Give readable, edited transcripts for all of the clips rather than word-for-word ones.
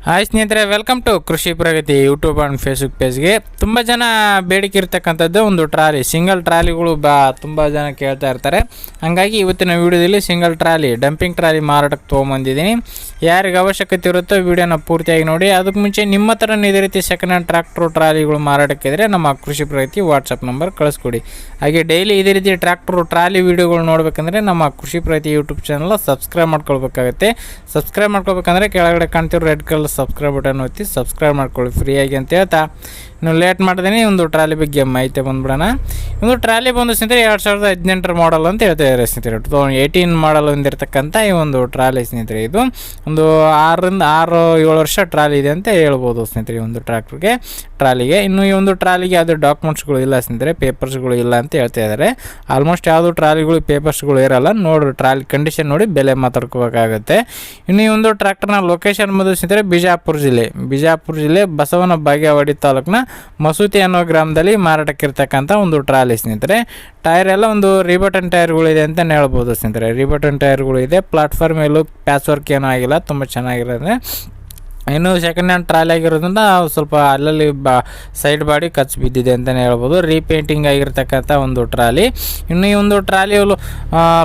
Hi ಸ್ನೇಹಿತರೆ, welcome to ಕೃಷಿ ಪ್ರಗತಿ YouTube and Facebook ಪೇಜ್ಗೆ. ತುಂಬ ಜನ ಬೇಡಿಕೆ ಇರ್ತಕ್ಕಂಥದ್ದು ಒಂದು ಟ್ರಾಲಿ, ಸಿಂಗಲ್ ಟ್ರಾಲಿಗಳು ತುಂಬ ಜನ ಕೇಳ್ತಾ ಇರ್ತಾರೆ. ಹಾಗಾಗಿ ಇವತ್ತಿನ ವೀಡಿಯೋದಲ್ಲಿ ಸಿಂಗಲ್ ಟ್ರಾಲಿ, ಡಂಪಿಂಗ್ ಟ್ರಾಲಿ ಮಾರಾಟಕ್ಕೆ ತೊಗೊಂಬಂದಿದ್ದೀನಿ. ಯಾರಿಗೆ ಅವಶ್ಯಕತೆ ಇರುತ್ತೋ ವೀಡಿಯೋನ ಪೂರ್ತಿಯಾಗಿ ನೋಡಿ. ಅದಕ್ಕೆ ಮುಂಚೆ ನಿಮ್ಮ ಹತ್ರ ಇದೇ ರೀತಿ ಸೆಕೆಂಡ್ ಹ್ಯಾಂಡ್ ಟ್ರ್ಯಾಕ್ಟರ್ ಟ್ರಾಲಿಗಳು ಮಾರಾಟಕ್ಕಿದ್ರೆ ನಮ್ಮ ಕೃಷಿ ಪ್ರಗತಿ ವಾಟ್ಸಪ್ ನಂಬರ್ ಕಳಿಸ್ಕೊಡಿ. ಹಾಗೆ ಡೈಲಿ ಇದೇ ರೀತಿ ಟ್ರ್ಯಾಕ್ಟರ್ ಟ್ರಾಲಿ ವೀಡಿಯೋಗಳು ನೋಡಬೇಕಂದ್ರೆ ನಮ್ಮ ಕೃಷಿ ಪ್ರಗತಿ ಯೂಟ್ಯೂಬ್ ಚಾನಲ್ ಸಬ್ಸ್ಕ್ರೈಬ್ ಮಾಡ್ಕೊಳ್ಬೇಕಾಗುತ್ತೆ. ಸಬ್ಸ್ಕ್ರೈಬ್ ಮಾಡ್ಕೊಳ್ಬೇಕಂದ್ರೆ ಕೆಳಗಡೆ ಕಾಣ್ತಿರೋ ರೆಡ್ ಕಲರ್ ಸಬ್ಸ್ಕ್ರೈಬ್ ಬಟನ್ ಒತ್ತಿ ಸಬ್ಸ್ಕ್ರೈಬ್ ಮಾಡ್ಕೊಳ್ಳಿ ಫ್ರೀಯಾಗಿ ಅಂತ ಹೇಳ್ತಾ, ಇನ್ನು ಲೇಟ್ ಮಾಡ್ದೇನೆ ಒಂದು ಟ್ರಾಲಿ ಬಗ್ಗೆ ಮಾಹಿತಿ ಬಂದ್ಬಿಡೋಣ. ಒಂದು ಟ್ರಾಲಿ ಬಂದು ಸ್ನೇಹಿತರೆ 2018 ಮಾಡಲ್ ಅಂತ ಹೇಳ್ತಾ ಇದ್ದಾರೆ ಸ್ನೇಹಿತರೆ. 2018 ಮಾಡಲ್ ಹೊಂದಿರತಕ್ಕಂಥ ಈ ಒಂದು ಟ್ರಾಲಿ ಸ್ನೇಹಿತರೆ. ಇದು ಒಂದು 6-7 ವರ್ಷ ಟ್ರಾಲಿ ಇದೆ ಅಂತ ಹೇಳ್ಬೋದು ಸ್ನೇಹಿತರೆ ಈ ಒಂದು ಟ್ರಾಲಿಗೆ. ಇನ್ನು ಈ ಒಂದು ಟ್ರಾಲಿಗೆ ಯಾವುದೇ ಡಾಕ್ಯುಮೆಂಟ್ಸ್ಗಳು ಇಲ್ಲ ಸ್ನೇಹಿತರೆ, ಪೇಪರ್ಸ್ಗಳು ಇಲ್ಲ ಅಂತ ಹೇಳ್ತಾ ಇದ್ದಾರೆ. ಆಲ್ಮೋಸ್ಟ್ ಯಾವುದು ಟ್ರಾಲಿಗಳು ಪೇಪರ್ಸ್ಗಳು ಇರಲ್ಲ. ನೋಡ್ರಿ ಟ್ರಾಲಿ ಕಂಡೀಷನ್ ನೋಡಿ ಬೆಲೆ ಮಾತಾಡ್ಕೋಬೇಕಾಗತ್ತೆ. ಇನ್ನು ಈ ಒಂದು ಟ್ರ್ಯಾಕ್ಟರ್ನ ಲೊಕೇಶನ್ ಬಂದು ಸ್ನೇಹಿತರೆ ಬಿಜಾಪುರ ಜಿಲ್ಲೆ ಬಸವನ ಬಾಗೇವಾಡಿ ತಾಲೂಕಿನ ಮಸೂತಿ ಅನ್ನೋ ಗ್ರಾಮದಲ್ಲಿ ಮಾರಾಟಕ್ಕಿರ್ತಕ್ಕಂಥ ಒಂದು ಟ್ರಾಲಿ ಸ್ನೇಹಿತರೆ. ಟೈರ್ ಎಲ್ಲ ಒಂದು ರಿಬಟನ್ ಟೈರ್ಗಳಿದೆ ಅಂತಲೇ ಹೇಳ್ಬೋದು ಸ್ನೇಹಿತರೆ. ರಿಬಟನ್ ಟೈರ್ಗಳು ಇದೆ. ಪ್ಲಾಟ್ಫಾರ್ಮ್ ಎಲ್ಲೂ ಪ್ಯಾಚ್ ವರ್ಕ್ ಏನೂ ಆಗಿಲ್ಲ, ತುಂಬ ಚೆನ್ನಾಗಿರೋದೆ. ಇನ್ನು ಸೆಕೆಂಡ್ ಹ್ಯಾಂಡ್ ಟ್ರಾಲಿ ಆಗಿರೋದ್ರಿಂದ ಸ್ವಲ್ಪ ಅಲ್ಲಲ್ಲಿ ಸೈಡ್ ಬಾಡಿ ಕಚ್ ಬಿದ್ದಿದೆ ಅಂತಲೇ ಹೇಳ್ಬೋದು. ರೀಪೇಂಟಿಂಗ್ ಆಗಿರ್ತಕ್ಕಂಥ ಒಂದು ಟ್ರಾಲಿ. ಇನ್ನು ಈ ಒಂದು ಟ್ರಾಲಿ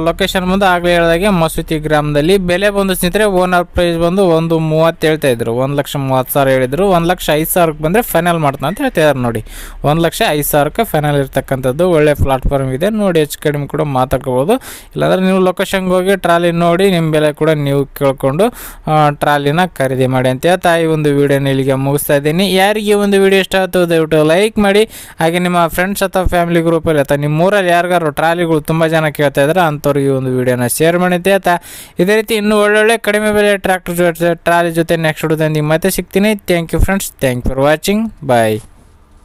ಲೊಕೇಶನ್ ಬಂದು ಆಗಲೇ ಹೇಳಿದಾಗೆ ಮಸೂತಿ ಗ್ರಾಮದಲ್ಲಿ. ಬೆಲೆ ಬಂದು ಸ್ನೇಹಿತರೆ ಓನರ್ ಪ್ರೈಸ್ ಬಂದು 1.30 ಹೇಳ್ತಾ ಇದ್ರು. 1,30,000 ಹೇಳಿದ್ರು. 1,05,000 ಬಂದರೆ ಫೈನಲ್ ಮಾಡ್ತಾನೆ ಅಂತ ಹೇಳ್ತಿದ್ದಾರೆ ನೋಡಿ. 1,05,000 ಫೈನಲ್ ಇರ್ತಕ್ಕಂಥದ್ದು. ಒಳ್ಳೆ ಪ್ಲಾಟ್ಫಾರ್ಮ್ ಇದೆ ನೋಡಿ, ಹೆಚ್ಚು ಕಡಿಮೆ ಕೂಡ ಮಾತಾಡ್ಕೋಬೋದು. ಇಲ್ಲಾಂದರೆ ನೀವು ಲೊಕೇಶನ್ಗೆ ಹೋಗಿ ಟ್ರಾಲಿ ನೋಡಿ ನಿಮ್ಮ ಬೆಲೆ ಕೂಡ ನೀವು ಕೇಳ್ಕೊಂಡು ಟ್ರಾಲಿನ ಖರೀದಿ ಮಾಡಿ ಅಂತ ಹೇಳ್ತಾ ಈ ಒಂದು ವಿಡಿಯೋನ ಇಲ್ಲಿಗೆ ಮುಗಿಸ್ತಾ ಇದ್ದೀನಿ. ಯಾರಿಗೆ ಒಂದು ವಿಡಿಯೋ ಇಷ್ಟ ಆಯ್ತು ದಯವಿಟ್ಟು ಲೈಕ್ ಮಾಡಿ. ಹಾಗೆ ನಿಮ್ಮ ಫ್ರೆಂಡ್ಸ್ ಅಥವಾ ಫ್ಯಾಮಿಲಿ ಗ್ರೂಪಲ್ಲಿ ಅಥವಾ ನಿಮ್ಮೂರಲ್ಲಿ ಯಾರಿಗಾರು ಟ್ರಾಲಿಗಳು ತುಂಬ ಜನ ಕೇಳ್ತಾ ಇದ್ದಾರೆ ಅಂಥವ್ರಿಗೆ ಒಂದು ವಿಡಿಯೋನ ಶೇರ್ ಮಾಡಿ ಅಂತ ಹೇಳ್ತಾ, ಇದೇ ರೀತಿ ಇನ್ನೂ ಒಳ್ಳೊಳ್ಳೆ ಕಡಿಮೆ ಬೆಲೆ ಟ್ರ್ಯಾಕ್ಟರ್ ಟ್ರಾಲಿ ಜೊತೆ ನೆಕ್ಸ್ಟ್ ವಿಡಿಯೋದಲ್ಲಿ ಮತ್ತೆ ಸಿಗ್ತೀನಿ. Thank you friends, thank for watching, bye.